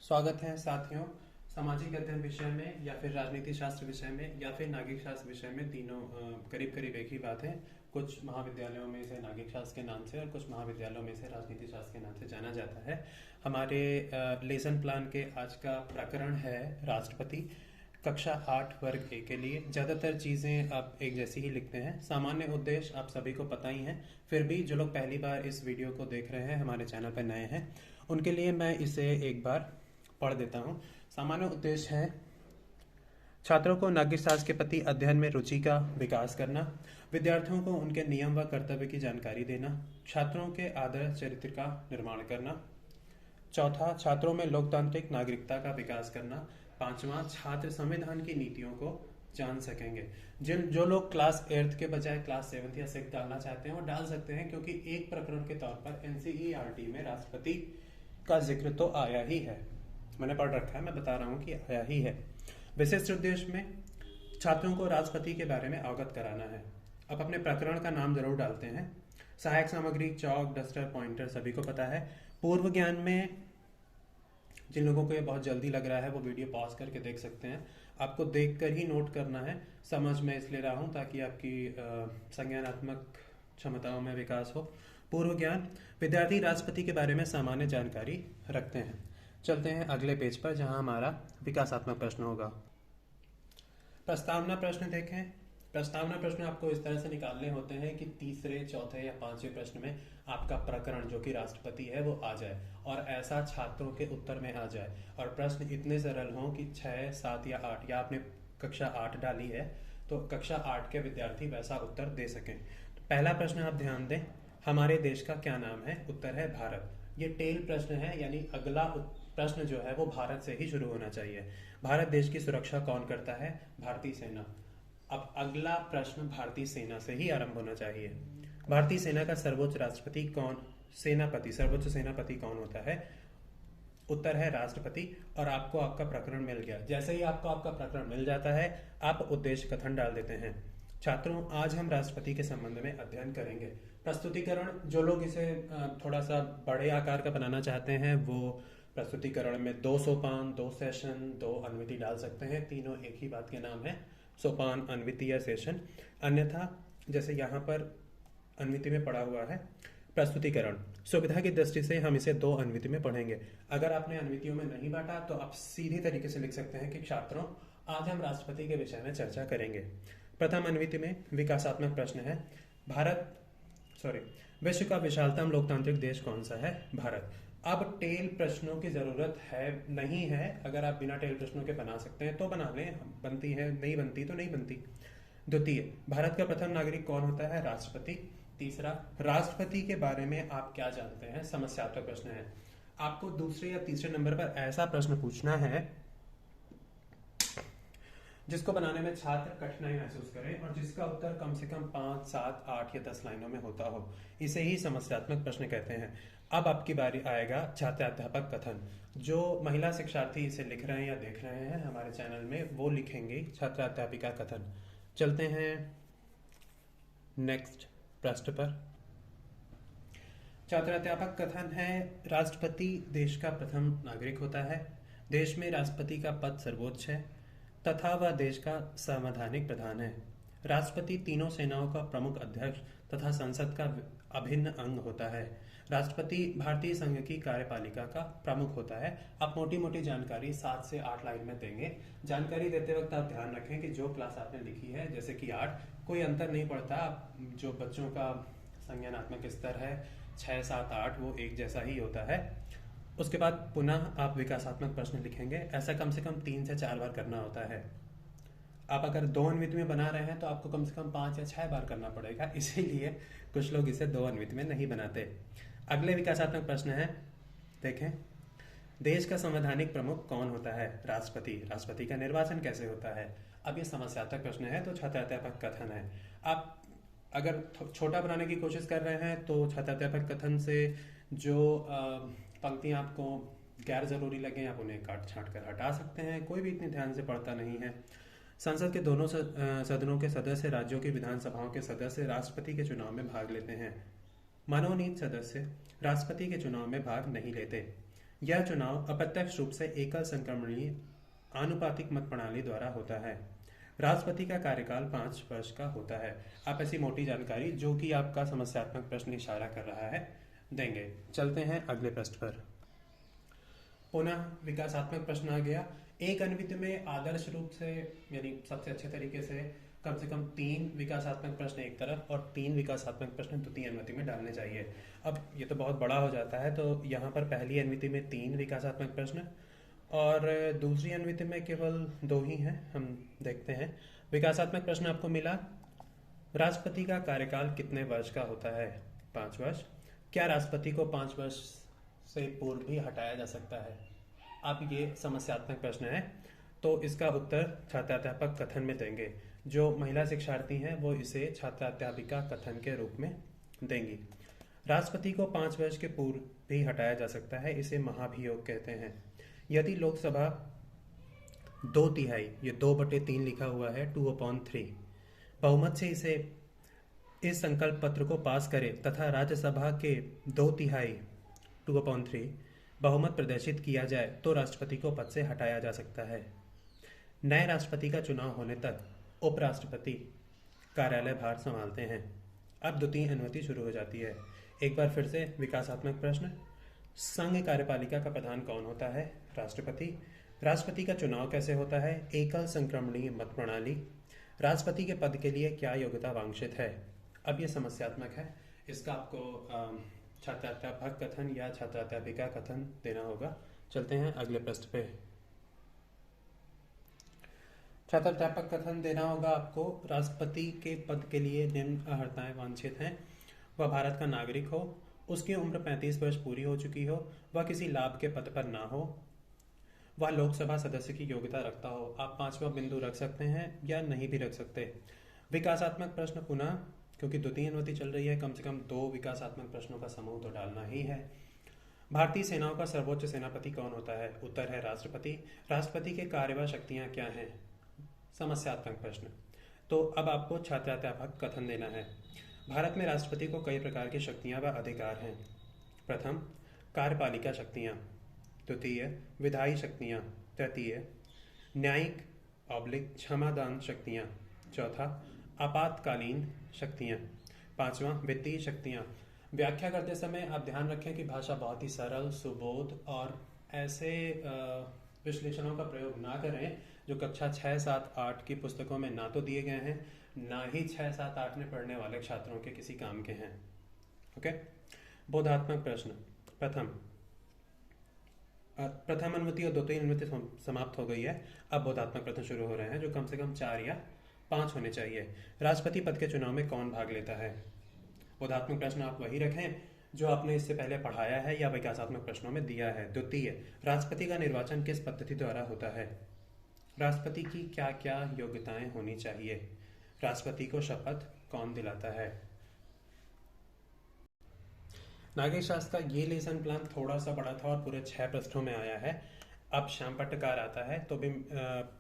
स्वागत है साथियों। सामाजिक अध्ययन विषय में या फिर राजनीति शास्त्र विषय में या फिर नागरिक शास्त्र विषय में तीनों करीब करीब एक ही बात है। कुछ महाविद्यालयों में इसे नागरिक शास्त्र के नाम से और कुछ महाविद्यालयों में इसे राजनीति शास्त्र के नाम से जाना जाता है। हमारे लेसन प्लान के आज का प्रकरण है राष्ट्रपति। कक्षा 8 वर्ग ए के लिए ज़्यादातर चीज़ें आप एक जैसी ही लिखते हैं। सामान्य उद्देश्य आप सभी को पता ही है, फिर भी जो लोग पहली बार इस वीडियो को देख रहे हैं, हमारे चैनल पर नए हैं, उनके लिए मैं इसे एक बार पढ़ देता हूँ। सामान्य उद्देश्य है छात्रों को नागरिक शास्त्र के प्रति अध्ययन में रुचि का विकास करना, विद्यार्थियों को उनके नियम व कर्तव्य की जानकारी देना, छात्रों के आदर्श चरित्र का निर्माण करना। चौथा, छात्रों में लोकतांत्रिक नागरिकता का विकास करना। पांचवा, छात्र संविधान की नीतियों को जान सकेंगे। जो लोग क्लास 8 के बजाय क्लास 7 या 6 डालना चाहते हैं वो डाल सकते हैं, क्योंकि एक प्रकरण के तौर पर एनसीईआरटी में राष्ट्रपति का जिक्र तो आया ही है। मैंने पढ़ रखा है, मैं बता रहा हूँ कि आया ही है। विशिष्ट उद्देश्य में छात्रों को राष्ट्रपति के बारे में अवगत कराना है। अब अपने प्रकरण का नाम जरूर डालते हैं। सहायक सामग्री चौक, डस्टर, पॉइंटर सभी को पता है। पूर्व ज्ञान में जिन लोगों को ये बहुत जल्दी लग रहा है वो वीडियो पॉज करके देख सकते हैं। आपको देखकर ही नोट करना है। समझ में इसलिए रहा हूँ ताकि आपकी संज्ञानात्मक क्षमताओं में विकास हो। पूर्व ज्ञान, विद्यार्थी राष्ट्रपति के बारे में सामान्य जानकारी रखते हैं। चलते हैं अगले पेज पर जहां हमारा विकासात्मक प्रश्न होगा। प्रस्तावना प्रश्न देखें। प्रस्तावना प्रश्न आपको इस तरह से निकालने होते हैं कि तीसरे, चौथे या पांचवें प्रश्न में आपका प्रकरण जो कि राष्ट्रपति है वो आ जाए और ऐसा छात्रों के उत्तर में आ जाए और प्रश्न इतने सरल हों कि 6, 7 या 8, या आपने कक्षा 8 डाली है तो कक्षा 8 के विद्यार्थी वैसा उत्तर दे सकें। तो पहला प्रश्न आप ध्यान दें, हमारे देश का क्या नाम है? उत्तर है भारत। ये टेल प्रश्न है, यानी अगला प्रश्न जो है वो भारत से ही शुरू होना चाहिए। भारत देश की सुरक्षा कौन करता है? भारतीय सेना। अब अगला प्रश्न भारतीय सेना से ही आरंभ होना चाहिए। भारतीय सेना का सर्वोच्च राष्ट्रपति कौन? सेनापति। सर्वोच्च सेनापति कौन होता है? उत्तर है राष्ट्रपति। और आपको आपका प्रकरण मिल गया। जैसे ही आपको आपका प्रकरण मिल जाता है आप उद्देश्य कथन डाल देते हैं। छात्रों, आज हम राष्ट्रपति के संबंध में अध्ययन करेंगे। प्रस्तुतिकरण, जो लोग इसे थोड़ा सा बड़े आकार का बनाना चाहते हैं वो प्रस्तुतिकरण में 2 सोपान, 2 सेशन, 2 अनुमिति डाल सकते हैं। तीनों एक ही बात के नाम है, सोपान, अनुमिति या सेशन। अन्यथा जैसे यहाँ पर अनुमिति में पढ़ा हुआ है प्रस्तुतिकरण, सुविधा की दृष्टि से हम इसे 2 अनुमिति में पढ़ेंगे। अगर आपने अनुमितियों में नहीं बांटा तो आप सीधी तरीके से लिख सकते हैं कि छात्रों, आज हम राष्ट्रपति के विषय में चर्चा करेंगे। प्रथम अनुमिति में विकासात्मक प्रश्न है। विश्व का विशालतम लोकतांत्रिक देश कौन सा है? भारत। अब टेल प्रश्नों की जरूरत है नहीं है। अगर आप बिना टेल प्रश्नों के बना सकते हैं तो बना लें, बनती है, नहीं बनती तो नहीं बनती। द्वितीय, भारत का प्रथम नागरिक कौन होता है? राष्ट्रपति। तीसरा, राष्ट्रपति के बारे में आप क्या जानते हैं? समस्यात्मक प्रश्न है। आपको दूसरे या तीसरे नंबर पर ऐसा प्रश्न पूछना है जिसको बनाने में छात्र कठिनाई महसूस करें और जिसका उत्तर कम से कम 5, 7, 8 या 10 लाइनों में होता हो। इसे ही समस्यात्मक प्रश्न कहते हैं। अब आपकी बारी आएगा छात्राध्यापक कथन। जो महिला शिक्षार्थी इसे लिख रहे हैं या देख रहे हैं हमारे चैनल में, वो लिखेंगे छात्राध्यापिका कथन। चलते हैं नेक्स्ट पृष्ठ पर। छात्राध्यापक कथन है, राष्ट्रपति देश का प्रथम नागरिक होता है। देश में राष्ट्रपति का पद सर्वोच्च है तथा वह देश का संवैधानिक प्रधान है। राष्ट्रपति तीनों सेनाओं का प्रमुख अध्यक्ष तथा संसद का अभिन्न अंग होता है। राष्ट्रपति भारतीय संघ की कार्यपालिका का प्रमुख होता है। आप मोटी मोटी जानकारी 7 से 8 लाइन में देंगे। जानकारी देते वक्त आप ध्यान रखें कि जो क्लास आपने लिखी है, जैसे कि 8, कोई अंतर नहीं पड़ता। जो बच्चों का संज्ञानात्मक स्तर है 6, 7, 8, वो एक जैसा ही होता है। उसके बाद पुनः आप विकासात्मक प्रश्न लिखेंगे। ऐसा कम से कम 3 से 4 बार करना होता है। आप अगर 2 अनुमिति में बना रहे हैं तो आपको कम से कम 5 या 6 बार करना पड़ेगा, इसीलिए कुछ लोग इसे 2 अनुमिति में नहीं बनाते। अगले विकासात्मक प्रश्न है, देखें, देश का संवैधानिक प्रमुख कौन होता है? राष्ट्रपति। राष्ट्रपति का निर्वाचन कैसे होता है? अब ये समस्यात्मक प्रश्न है तो छात्राध्यापक कथन है। आप अगर छोटा बनाने की कोशिश कर रहे हैं तो छात्राध्यापक कथन से जो पंक्तियां आपको गैर जरूरी लगे आप उन्हें काट छांट कर हटा सकते हैं। कोई भी इतने ध्यान से पढ़ता नहीं है। संसद के दोनों सदनों के सदस्य राज्यों की विधानसभाओं के सदस्य राष्ट्रपति के चुनाव में भाग लेते हैं। मनोनीत सदस्य राष्ट्रपति के चुनाव में भाग नहीं लेते। यह चुनाव अप्रत्यक्ष रूप से एकल संक्रमणीय आनुपातिक मत प्रणाली द्वारा होता है। राष्ट्रपति का कार्यकाल 5 वर्ष का होता है। आप ऐसी मोटी जानकारी जो कि आपका समस्यात्मक प्रश्न इशारा कर रहा है देंगे। चलते हैं अगले प्रश्न पर। पुनः विकासात्मक प्रश्न आ गया। एक अनुवृत्ति में आदर्श रूप से यानी सबसे अच्छे तरीके से कम 3 विकासात्मक प्रश्न एक तरफ और 3 विकासात्मक प्रश्न द्वितीय अनुवृत्ति में डालने चाहिए। अब ये तो बहुत बड़ा हो जाता है, तो यहाँ पर पहली अनुवृत्ति में 3 विकासात्मक प्रश्न और दूसरी अनुवृत्ति में केवल 2 ही हैं। हम देखते हैं। विकासात्मक प्रश्न आपको मिला, राष्ट्रपति का कार्यकाल कितने वर्ष का होता है? 5 वर्ष। क्या राष्ट्रपति को 5 वर्ष से पूर्व भी हटाया जा सकता है? अब ये समस्यात्मक प्रश्न है, तो इसका उत्तर छात्राध्यापक कथन में देंगे। जो महिला शिक्षार्थी हैं वो इसे छात्राध्यापिका कथन के रूप में देंगी। राष्ट्रपति को 5 वर्ष के पूर्व भी हटाया जा सकता है, इसे महाभियोग कहते हैं। यदि लोकसभा 2/3, ये 2/3 लिखा हुआ है, 2/3 बहुमत से इस संकल्प पत्र को पास करे तथा राज्यसभा के 2/3 2/3 बहुमत प्रदर्शित किया जाए तो राष्ट्रपति को पद से हटाया जा सकता है। नए राष्ट्रपति का चुनाव होने तक उपराष्ट्रपति कार्यालय भार संभालते हैं। अब द्वितीय अनुवृत्ति शुरू हो जाती है। एक बार फिर से विकासात्मक प्रश्न। संघ कार्यपालिका का प्रधान कौन होता है? राष्ट्रपति। राष्ट्रपति का चुनाव कैसे होता है? एकल संक्रमणीय मत प्रणाली। राष्ट्रपति के पद के लिए क्या योग्यता वांछित है? अब ये समस्यात्मक है, इसका आपको छात्राध्यापक कथन या छात्राध्यापिका कथन देना होगा। चलते हैं अगले प्रश्न पे। छात्राध्यापक कथन देना होगा आपको। राष्ट्रपति के पद के लिए निम्न अर्हताएं वांछित हैं। वह भारत का नागरिक हो, उसकी उम्र 35 वर्ष पूरी हो चुकी हो, वह किसी लाभ के पद पर ना हो, वह लोकसभा सदस्य की योग्यता रखता हो। आप 5वां बिंदु रख सकते हैं या नहीं भी रख सकते। विकासात्मक प्रश्न पुनः, क्योंकि द्वितीय अनुवृत्ति चल रही है, कम से कम 2 विकासात्मक प्रश्नों का समूह तो डालना ही है। भारतीय सेनाओं का सर्वोच्च सेनापति कौन होता है? उत्तर है राष्ट्रपति। राष्ट्रपति के कार्यवाह शक्तियां क्या हैं? समस्यात्मक प्रश्न। तो अब आपको छात्राध्यापक कथन देना है। भारत में राष्ट्रपति को कई प्रकार की शक्तियां व अधिकार हैं। प्रथम, कार्यपालिका शक्तियां। द्वितीय, विधायी शक्तियां। तृतीय, न्यायिक / क्षमादान शक्तियां। चौथा, आपातकालीन शक्तियां। 5वां, वित्तीय शक्तियां। व्याख्या करते समय आप ध्यान रखें कि भाषा बहुत ही सरल, सुबोध और ऐसे विश्लेषणों का प्रयोग ना करें जो कक्षा 6, 7, 8 की पुस्तकों में ना तो दिए गए हैं, ना ही 6, 7, 8 में पढ़ने वाले छात्रों के किसी काम के हैं। ओके। बोधात्मक प्रश्न। प्रथम अनुवृत्ति और द्वितीय अनुवृत्ति समाप्त हो गई है। अब बोधात्मक प्रश्न शुरू हो रहे हैं जो कम से कम 4 या 5 होने चाहिए। राष्ट्रपति पद के चुनाव में कौन भाग लेता है? बोधात्मक प्रश्न आप वही रखें जो आपने इससे पहले पढ़ाया है या विकासात्मक प्रश्नों में दिया है। द्वितीय, राष्ट्रपति का निर्वाचन किस पद्धति द्वारा होता है? राष्ट्रपति की क्या क्या योग्यताएं होनी चाहिए? राष्ट्रपति को शपथ कौन दिलाता है? नागरिक शास्त्र का ये लेसन प्लान थोड़ा सा बड़ा था और पूरे 6 पृष्ठों में आया है। अब श्याम पट्टकार आता है तो भी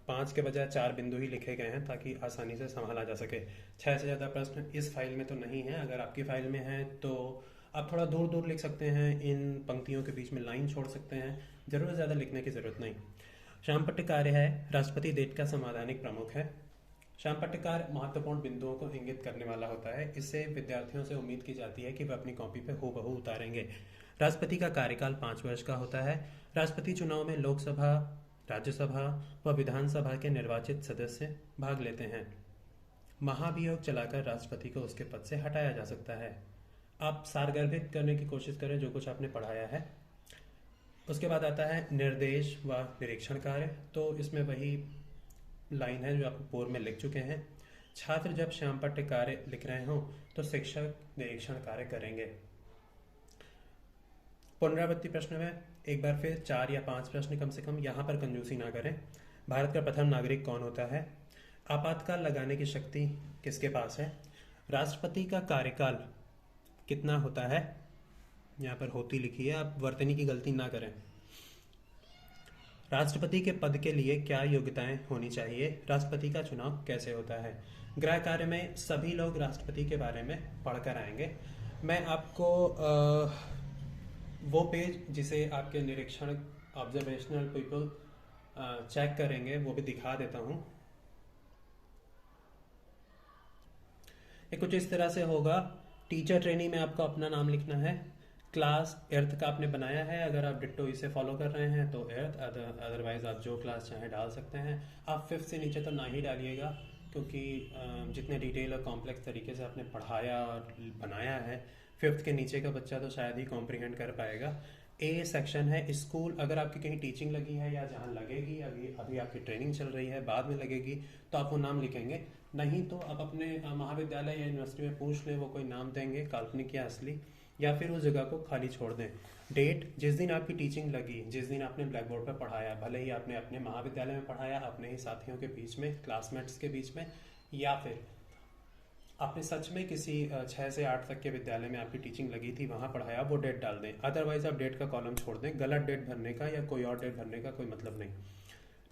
5 के बजाय 4 बिंदु ही लिखे गए हैं ताकि आसानी से संभाला जा सके। 6 से ज़्यादा प्रश्न इस फाइल में तो नहीं है। अगर आपकी फाइल में है तो आप थोड़ा दूर दूर लिख सकते हैं, इन पंक्तियों के बीच में लाइन छोड़ सकते हैं, ज़रूरत ज़्यादा लिखने की ज़रूरत नहीं। श्याम पट्टकार है राष्ट्रपति देश का संवैधानिक प्रमुख है। श्याम पट्टकार महत्वपूर्ण बिंदुओं को इंगित करने वाला होता है। इससे विद्यार्थियों से उम्मीद की जाती है कि वे अपनी कॉपी पे हूबहू उतारेंगे। राष्ट्रपति का कार्यकाल 5 वर्ष का होता है। राष्ट्रपति चुनाव में लोकसभा, राज्यसभा व विधानसभा के निर्वाचित सदस्य भाग लेते हैं। महाभियोग चलाकर राष्ट्रपति को उसके पद से हटाया जा सकता है। आप सारगर्भित करने की कोशिश करें जो कुछ आपने पढ़ाया है। उसके बाद आता है निर्देश व निरीक्षण कार्य। तो इसमें वही लाइन है जो आप पूर्व में लिख चुके हैं। छात्र जब श्याम पट्टकार लिख रहे हों तो शिक्षक निरीक्षण कार्य करेंगे। पुनरावृत्ति प्रश्न में एक बार फिर 4 या 5 प्रश्न कम से कम, यहाँ पर कंजूसी ना करें। भारत का प्रथम नागरिक कौन होता है? आपातकाल लगाने की शक्ति किसके पास है? राष्ट्रपति का कार्यकाल कितना होता है? यहाँ पर होती लिखी है, आप वर्तनी की गलती ना करें। राष्ट्रपति के पद के लिए क्या योग्यताएं होनी चाहिए? राष्ट्रपति का चुनाव कैसे होता है? गृह कार्य में सभी लोग राष्ट्रपति के बारे में पढ़कर आएंगे। मैं आपको वो पेज जिसे आपके निरीक्षण ऑब्जर्वेशनल पीपल चेक करेंगे वो भी दिखा देता हूँ। ये कुछ इस तरह से होगा। टीचर ट्रेनी में आपको अपना नाम लिखना है। क्लास एर्थ का आपने बनाया है, अगर आप डिट्टो इसे फॉलो कर रहे हैं तो एर्थ, अदरवाइज आप जो क्लास चाहें डाल सकते हैं। आप 5th से नीचे तो ना ही डालिएगा, क्योंकि जितने डिटेल और कॉम्प्लेक्स तरीके से आपने पढ़ाया और बनाया है, 5th के नीचे का बच्चा तो शायद ही कॉम्प्रिहेंड कर पाएगा। ए सेक्शन है स्कूल। अगर आपकी कहीं टीचिंग लगी है या जहाँ लगेगी, अभी अभी आपकी ट्रेनिंग चल रही है, बाद में लगेगी, तो आप वो नाम लिखेंगे। नहीं तो आप अपने महाविद्यालय या यूनिवर्सिटी में पूछ लें, वो कोई नाम देंगे, काल्पनिक या असली, या फिर उस जगह को खाली छोड़ दें। डेट, जिस दिन आपकी टीचिंग लगी, जिस दिन आपने ब्लैक बोर्ड पर पढ़ाया, भले ही आपने अपने महाविद्यालय में पढ़ाया, अपने ही साथियों के बीच में, क्लासमेट्स के बीच में, या फिर आपने सच में किसी 6 से 8 तक के विद्यालय में आपकी टीचिंग लगी थी, वहाँ पढ़ाया, वो डेट डाल दें। अदरवाइज आप डेट का कॉलम छोड़ दें। गलत डेट भरने का या कोई और डेट भरने का कोई मतलब नहीं।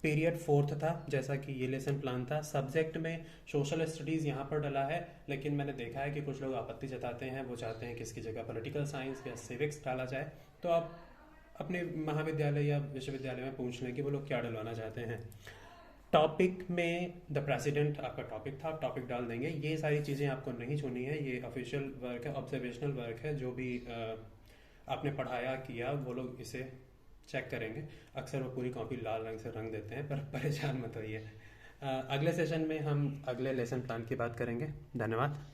पीरियड 4th था, जैसा कि ये लेसन प्लान था। सब्जेक्ट में सोशल स्टडीज़ यहाँ पर डला है, लेकिन मैंने देखा है कि कुछ लोग आपत्ति जताते हैं, वो चाहते हैं कि इसकी जगह पॉलिटिकल साइंस या सिविक्स डाला जाए। तो आप अपने महाविद्यालय या विश्वविद्यालय में पूछ लें कि वो लोग क्या डलवाना चाहते हैं। टॉपिक में द प्रेसिडेंट आपका टॉपिक था, आप टॉपिक डाल देंगे। ये सारी चीज़ें आपको नहीं छूनी है, ये ऑफिशियल वर्क है, ऑब्जर्वेशनल वर्क है। जो भी आपने पढ़ाया किया वो लोग इसे चेक करेंगे। अक्सर वो पूरी कॉपी लाल रंग से रंग देते हैं, पर परेशान मत होइए। अगले सेशन में हम अगले लेसन प्लान की बात करेंगे। धन्यवाद।